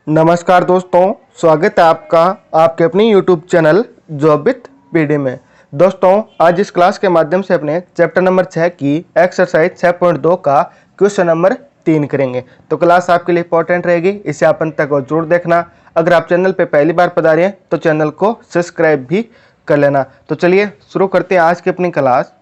नमस्कार दोस्तों, स्वागत है आपका आपके अपनी YouTube channel job with PD में। दोस्तों, आज इस क्लास के माध्यम से अपने चैप्टर नंबर 6 की एक्सरसाइज 6.2 का क्वेश्चन नंबर 3 करेंगे। तो क्लास आपके लिए इंपॉर्टेंट रहेगी, इसे आप अंत तक जरूर देखना। अगर आप चैनल पर पहली बार पधारे हैं तो चैनल को सब्सक्राइब भी कर लेना। तो चलिए शुरू करते हैं आज की अपनी क्लास।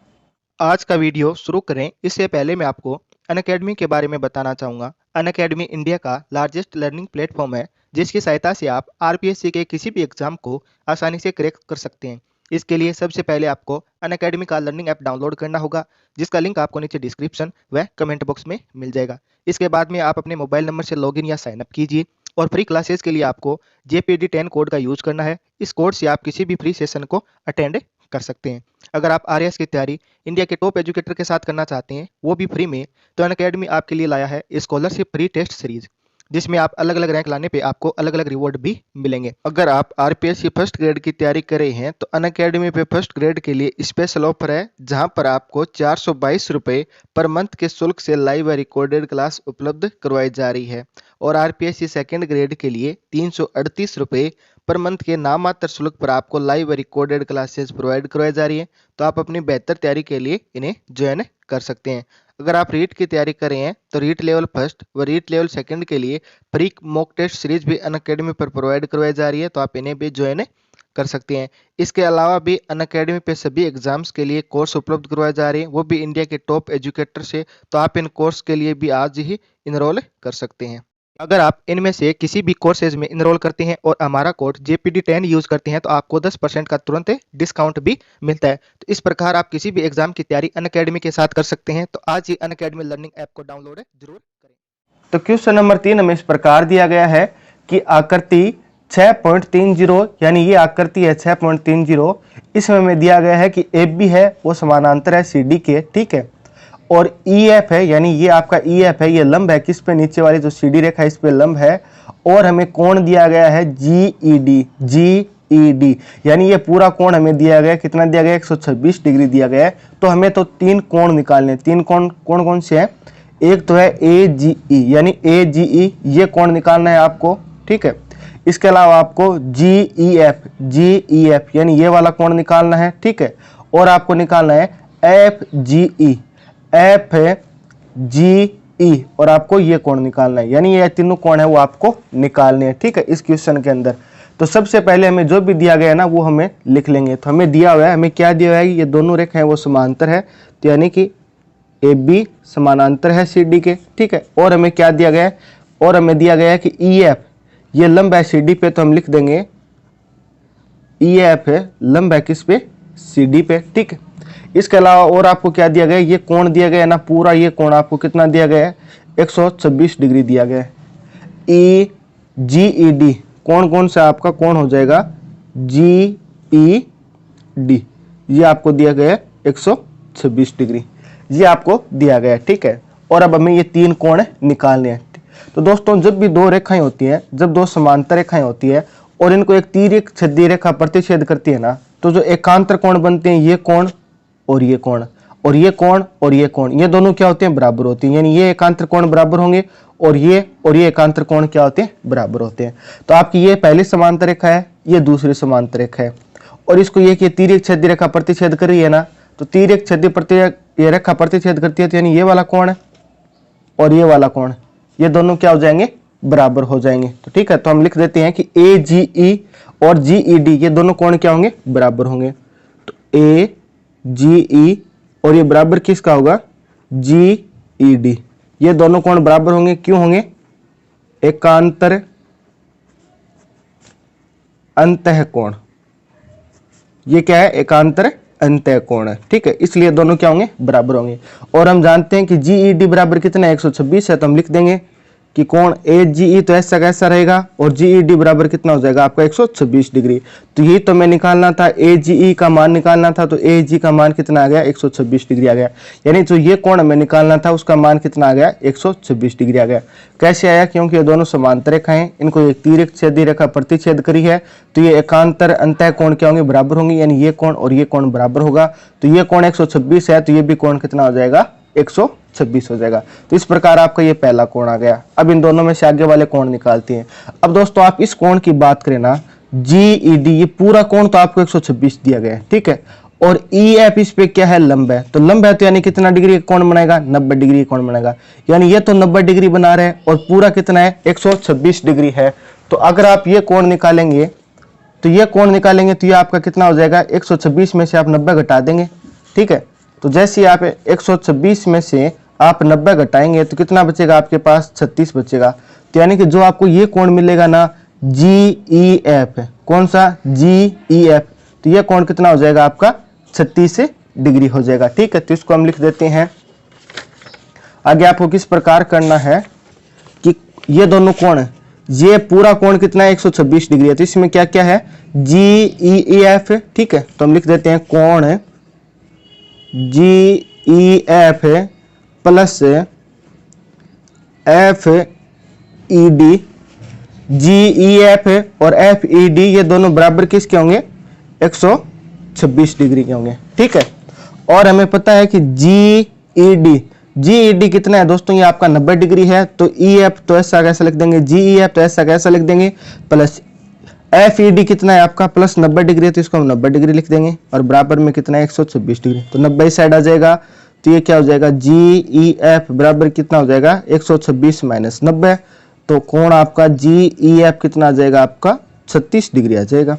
आज का वीडियो शुरू करें इससे पहले मैं आपको अनअकैडमी के बारे में बताना चाहूँगा। अनअकैडमी इंडिया का लार्जेस्ट लर्निंग प्लेटफॉर्म है, जिसकी सहायता से आप आरपीएससी के किसी भी एग्जाम को आसानी से क्रैक कर सकते हैं। इसके लिए सबसे पहले आपको अनअकैडमी का लर्निंग ऐप डाउनलोड करना होगा, जिसका लिंक आपको नीचे डिस्क्रिप्शन व कमेंट बॉक्स में मिल जाएगा। इसके बाद में आप अपने मोबाइल नंबर से लॉगिन या साइनअप कीजिए और फ्री क्लासेस के लिए आपको JPD10 कोड का यूज करना है। इस कोड से आप किसी भी फ्री सेशन को अटेंड कर सकते हैं। अगर आप आरएएस की तैयारी इंडिया के टॉप एजुकेटर के साथ करना चाहते हैं, वो भी फ्री में, तो अनअकैडमी आपके लिए लाया है स्कॉलरशिप फ्री टेस्ट सीरीज, जिसमें आप अलग अलग रैंक लाने पे आपको अलग अलग रिवॉर्ड भी मिलेंगे। अगर आप आरपीएससी फर्स्ट ग्रेड की तैयारी कर रहे हैं तो अनअकैडमी पे फर्स्ट ग्रेड के लिए स्पेशल ऑफर है, जहां पर आपको 422 रुपये पर मंथ के शुल्क से लाइव व रिकॉर्डेड क्लास उपलब्ध करवाई जा रही है। और आरपीएससी सेकंड ग्रेड के लिए 338 रुपये पर मंथ के नाममात्र शुल्क पर आपको लाइव व रिकॉर्डेड क्लासेस प्रोवाइड करवाई जा रही है। तो आप अपनी बेहतर तैयारी के लिए इन्हें ज्वाइन कर सकते हैं। अगर आप रीट की तैयारी कर रहे हैं तो रीट लेवल फर्स्ट व रीट लेवल सेकंड के लिए फ्री मॉक टेस्ट सीरीज भी अनअकैडमी पर प्रोवाइड करवाई जा रही है, तो आप इन्हें भी ज्वाइन कर सकते हैं। इसके अलावा भी अनअकैडमी पे सभी एग्जाम्स के लिए कोर्स उपलब्ध करवाए जा रहे हैं, वो भी इंडिया के टॉप एजुकेटर से। तो आप इन कोर्स के लिए भी आज ही इनरोल कर सकते हैं। अगर आप इनमें से किसी भी कोर्सेज में इनरोल करते हैं और हमारा कोड JPD10 यूज करते हैं, तो आपको 10% का तुरंत डिस्काउंट भी मिलता है। तो इस प्रकार आप किसी भी एग्जाम की तैयारी अनअकैडमी के साथ कर सकते हैं। तो आज ही अनअकैडमी लर्निंग ऐप को डाउनलोड जरूर करें। तो क्वेश्चन नंबर 3 हमें इस प्रकार दिया गया है कि आकृति 6.30 यानी ये आकृति है 6.30, इसमें हमें दिया गया है कि AB है वो समानांतर है CD के, ठीक है। और EF है, यानी ये आपका EF है, ये लंब है किस पे, नीचे वाली जो CD रेखा है इस पे लंब है। और हमें कोण दिया गया है GED, यानी ये पूरा कोण हमें दिया गया है, कितना दिया गया है, 126 डिग्री दिया गया है। तो हमें तो 3 कोण निकालने, 3 कोण कौन कौन से हैं, एक तो है AGE, यानी AGE ये कोण निकालना है आपको, ठीक है। इसके अलावा आपको GEF यानी ये वाला कोण निकालना है, ठीक है। और आपको निकालना है FGE और आपको ये कोण निकालना है, यानी ये तीनों कोण है वो आपको निकालने हैं, ठीक है, इस क्वेश्चन के अंदर। तो सबसे पहले हमें जो भी दिया गया है ना वो हमें लिख लेंगे। तो हमें दिया हुआ है, हमें क्या दिया हुआ है, ये दोनों रेखाएं वो समांतर है, तो यानी कि AB समानांतर है CD के, ठीक है। और हमें क्या दिया गया है, और हमें दिया गया है कि EF ये लंब है CD पे, तो हम लिख देंगे EF है लंब है किस पे, CD पे, ठीक है। इसके अलावा और आपको क्या दिया गया है, ये कोण दिया गया है ना, पूरा ये कोण आपको कितना दिया गया है, 126 डिग्री दिया गया है। GED कौन कौन सा आपका कोण हो जाएगा, GED ये आपको दिया गया है 126 डिग्री, ये आपको दिया गया है, ठीक है। और अब हमें ये 3 कोण निकालने हैं। तो दोस्तों, जब भी दो रेखाएं होती हैं, जब दो समांतर रेखाएं होती है और इनको एक तिर्यक छेदी रेखा प्रतिच्छेद करती है ना, तो जो एकांतर कोण बनते हैं, ये कोण और ये कोण और ये कोण और ये कोण, ये दोनों क्या होते हैं, बराबर होते हैं। यानी ये एकांतर कोण बराबर होंगे और ये एकांतर कोण क्या होते हैं, बराबर होते हैं। तो आपकी ये पहली समांतर रेखा है, ये दूसरी समांतर रेखा है, और इसको ये तिर्यक छेदी रेखा प्रतिच्छेद कर रही है ना, तो तिर्यक छेदी ये रेखा प्रतिच्छेद करती है, तो यानी ये वाला कोण है और ये वाला कोण, ये दोनों क्या हो जाएंगे, बराबर हो जाएंगे। तो ठीक है, तो हम लिख देते हैं कि AGE और GED ये दोनों कोण क्या होंगे, बराबर होंगे। तो AGE और ये बराबर किसका होगा, GED, ये दोनों कोण बराबर होंगे। क्यों होंगे, एकांतर अंतःकोण, ये क्या है, एकांतर अंतःकोण है, ठीक है, इसलिए दोनों क्या होंगे, बराबर होंगे। और हम जानते हैं कि GED बराबर कितना है, 126 है, तो हम लिख देंगे कि कोण AGE तो ऐसा कैसा रहेगा और GED बराबर कितना हो जाएगा आपका 126 डिग्री। तो यही तो मैं निकालना था, AGE का मान निकालना था, तो AG का मान कितना आ गया, 126 डिग्री आ गया। यानी जो ये कोण हमें निकालना था उसका मान कितना आ गया, 126 डिग्री आ गया। कैसे आया, क्योंकि ये दोनों समांतर रेखाएं, इनको एक तिर्यक छेदी रेखा प्रतिच्छेद करी है, तो ये एकांतर अंतःकोण क्या होंगे, बराबर होंगे, यानी ये कोण और ये कोण बराबर होगा। तो ये कोण 126 है, तो ये भी कोण कितना हो जाएगा, 126 126 हो जाएगा। तो इस प्रकार आपका ये पहला कोण आ गया। अब इन दोनों में से आगे वाले कोण निकालते हैं। अब दोस्तों आप इस कोण की बात करें ना, GED, ये पूरा कोण तो आपको 126 दिया गया है, ठीक है, और EF इस पे क्या है, लंब है, तो लंब है तो यानी कितना डिग्री का कोण बनाएगा, 90 डिग्री का कोण बनाएगा। यानी ये तो 90 डिग्री बना रहे हैं और पूरा कितना है, 126 डिग्री है। तो अगर आप ये कोण निकालेंगे तो ये कोण निकालेंगे तो ये आपका कितना हो जाएगा, 126 में से आप 90 घटा देंगे, ठीक है। तो जैसे आप 126 में से आप 90 घटाएंगे तो कितना बचेगा आपके पास, 36 बचेगा। तो यानी कि जो आपको ये कोण मिलेगा ना, GEF, कौन सा, GEF, तो ये कोण कितना हो जाएगा आपका, 36 डिग्री हो जाएगा, ठीक है। तो इसको हम लिख देते हैं। आगे आपको किस प्रकार करना है कि ये दोनों कोण, ये पूरा कोण कितना है, 126 डिग्री है, तो इसमें क्या क्या है, GEF, ठीक है। तो हम लिख देते हैं कोण GEF प्लस FED। GEF और FED ये दोनों बराबर किसके होंगे, 126 डिग्री के होंगे, ठीक है। और हमें पता है कि GED कितना है दोस्तों, ये आपका 90 डिग्री है, तो EF तो ऐसा कैसा लिख देंगे, GEF तो ऐसा कैसा लिख देंगे, प्लस FED कितना है आपका, प्लस 90 डिग्री है, तो इसको हम 90 डिग्री लिख देंगे, और बराबर में कितना है, 126 डिग्री, तो 90 इस साइड आ जाएगा। तो ये क्या हो जाएगा, GEF बराबर कितना हो जाएगा, 126 माइनस 90, तो कोण आपका GEF कितना आ जाएगा, आपका 36 डिग्री आ जाएगा।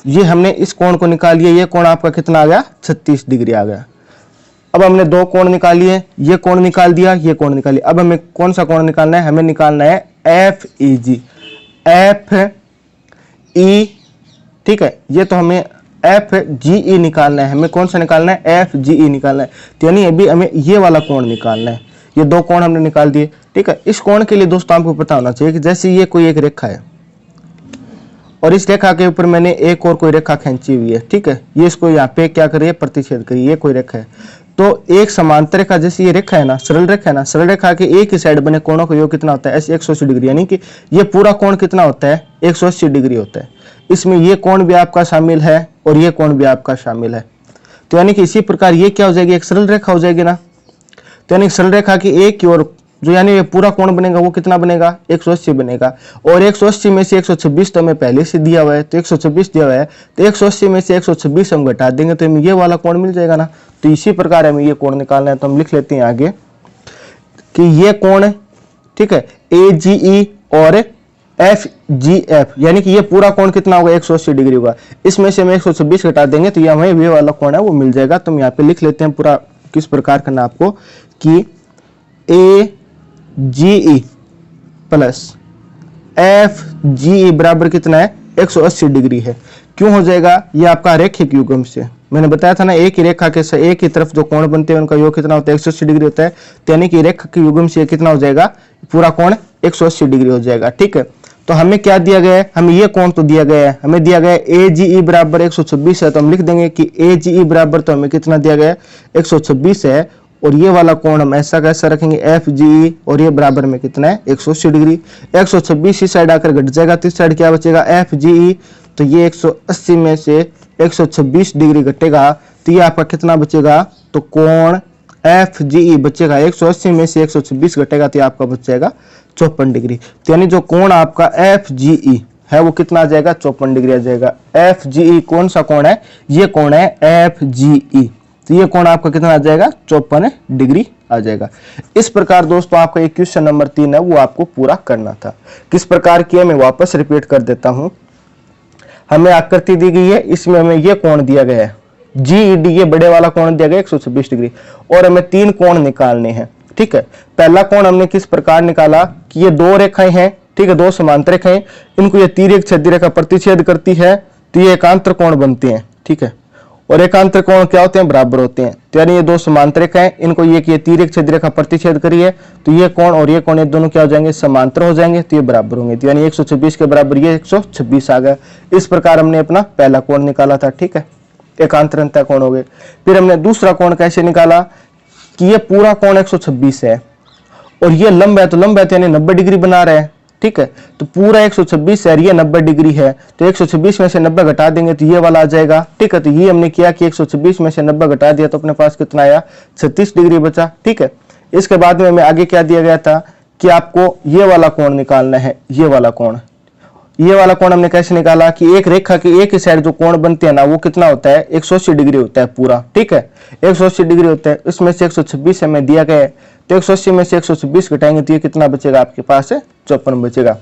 ये हमने इस कोण को निकाल लिया, ये कोण आपका कितना आ गया, 36 डिग्री आ गया। अब हमने दो कोण निकाल लिए, ये कोण निकाल दिया, ये कोण निकाल लिया। अब हमें कौन सा कोण निकालना है, हमें निकालना है FEG, FE, ठीक है। ये तो हमें FGE निकालना है, हमें कौन सा निकालना है, FGE निकालना है। तो यानी अभी हमें ये वाला कोण निकालना है। ये दो कोण हमने निकाल दिए, ठीक है। इस कोण के लिए दोस्तों आपको पता होना चाहिए कि जैसे ये कोई एक रेखा है और इस रेखा के ऊपर मैंने एक और कोई रेखा खींची हुई है, ठीक है, ये इसको यहाँ पे क्या करिए, प्रतिच्छेद करिए, ये कोई रेखा है। तो एक समांतर रेखा, जैसे ये रेखा है ना, सरल रेखा है ना, सरल रेखा के एक ही साइड बने कोणों का योग कितना होता है, ऐसे 180 डिग्री, यानी कि ये पूरा कोण कितना होता है, 180 डिग्री होता है। इसमें ये कोण भी आपका शामिल है और ये कोण भी आपका शामिल है। तो यानी कि इसी प्रकार ये क्या हो जाएगी, एक सरल रेखा हो जाएगी ना। तो यानी सरल रेखा की एक की ओर जो यानी ये पूरा कोण बनेगा वो कितना बनेगा, 180 बनेगा, और 180 में से 126 तो हमें पहले से दिया हुआ है, तो 126 दिया हुआ है, तो 180 में से 126 हम घटा देंगे तो हमें ये वाला कोण मिल जाएगा ना। तो इसी प्रकार हमें ये कोण निकालना है, तो हम लिख लेते हैं आगे कि ये कोण, ठीक है, AGE और FGF, यानी कि ये पूरा कोण कितना होगा, 180 डिग्री होगा। इसमें से हम 126 घटा देंगे तो ये हमें ये वाला कोण है वो मिल जाएगा। तो हम यहाँ पे लिख लेते हैं पूरा किस प्रकार करना आपको कि AGE प्लस FGE बराबर कितना है, 180 डिग्री है। क्यों हो जाएगा, ये आपका रैखिक युग्म से, मैंने बताया था ना, एक ही रेखा के एक ही तरफ जो कोण बनते हैं उनका योग कितना होता है, 180 डिग्री होता है। तो यानी कि रेखा के युग्म से कितना हो जाएगा, पूरा कोण 180 डिग्री हो जाएगा, ठीक है। तो हमें क्या दिया गया है, हमें ये कोण तो दिया गया है, हमें दिया गया है AGE बराबर 126 है, तो हम लिख देंगे कि AGE बराबर तो हमें कितना दिया गया है, 126 है, और ये वाला कोण हम ऐसा कैसा रखेंगे, FGE, और ये बराबर में कितना है, 180 डिग्री। 126 इस साइड आकर घट जाएगा तो इस साइड क्या बचेगा, FGE, तो ये 180 में से 126 डिग्री घटेगा तो ये आपका कितना बचेगा, तो कोण FGE बचेगा, 180 में से 126 घटेगा तो ये आपका बच जाएगा 54 डिग्री। तो यानी जो कोण आपका FGE है वो कितना आ जाएगा, 54 डिग्री आ जाएगा। FGE कौन सा कोण है, ये कोण है FGE, तो ये कोण आपका कितना आ जाएगा, 54 डिग्री आ जाएगा। इस प्रकार दोस्तों आपका ये क्वेश्चन नंबर 3 है वो आपको पूरा करना था। किस प्रकार किया मैं वापस रिपीट कर देता हूं। हमें आकृति दी गई है, इसमें हमें ये कोण दिया गया है GED, ये बड़े वाला कोण दिया गया 126 डिग्री, और हमें 3 कोण निकालने हैं, ठीक है। पहला कोण हमने किस प्रकार निकाला कि ये दो रेखाएं हैं, ठीक है, दो समांतर रेखाएं, इनको ये तिर्यक छेदी रेखा प्रतिच्छेद करती है तो ये एकांतर कोण बनते हैं, ठीक है। और एकांतर कोण क्या होते हैं, बराबर होते हैं। तो यानी ये दो समांतर रेखाएं, इनको ये तिर्यक छेद रेखा प्रतिच्छेद करी है तो ये कोण और ये कोण, ये दोनों क्या हो जाएंगे, समांतर हो जाएंगे, तो ये बराबर होंगे। तो यानी 126 के बराबर ये 126 आ गया। इस प्रकार हमने अपना पहला कोण निकाला था, ठीक है, एकांतर कोण हो गए। फिर हमने दूसरा कोण कैसे निकाला कि ये पूरा कोण 126 है और ये लंब है, तो लंब है तो यानी 90 डिग्री बना रहा है, ठीक है। तो पूरा 126 है, ये 90 डिग्री है, तो 126 में से 90 घटा देंगे तो ये वाला आ जाएगा, ठीक है। तो ये हमने किया कि 126 में से 90 घटा दिया तो अपने पास कितना आया, 36 डिग्री बचा, ठीक है। इसके बाद में हमें आगे क्या दिया गया था कि आपको ये वाला कोण निकालना है। ये वाला कोण हमने कैसे निकाला कि एक रेखा की एक ही साइड जो कोण बनते हैं ना वो कितना होता है 180 डिग्री होता है पूरा, ठीक है 180 डिग्री होता है। इसमें से 126 हमें दिया गया है, तो 180 में से 126 घटाएंगे तो ये कितना बचेगा आपके पास है 54 बचेगा।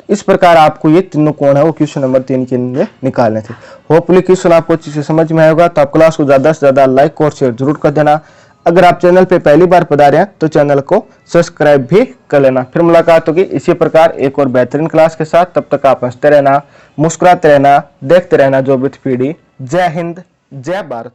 इस प्रकार आपको ये तीनों कोण है वो क्वेश्चन नंबर 3 के लिए निकालने थे। होपफुली क्वेश्चन आपको अच्छे से समझ में आएगा, तो आप क्लास को ज्यादा से ज्यादा लाइक और शेयर जरूर कर देना। अगर आप चैनल पे पहली बार पधारे हैं तो चैनल को सब्सक्राइब भी कर लेना। फिर मुलाकात होगी इसी प्रकार एक और बेहतरीन क्लास के साथ। तब तक आप हंसते रहना, मुस्कुराते रहना, देखते रहना जो विथ पीडी। जय हिंद, जय भारत।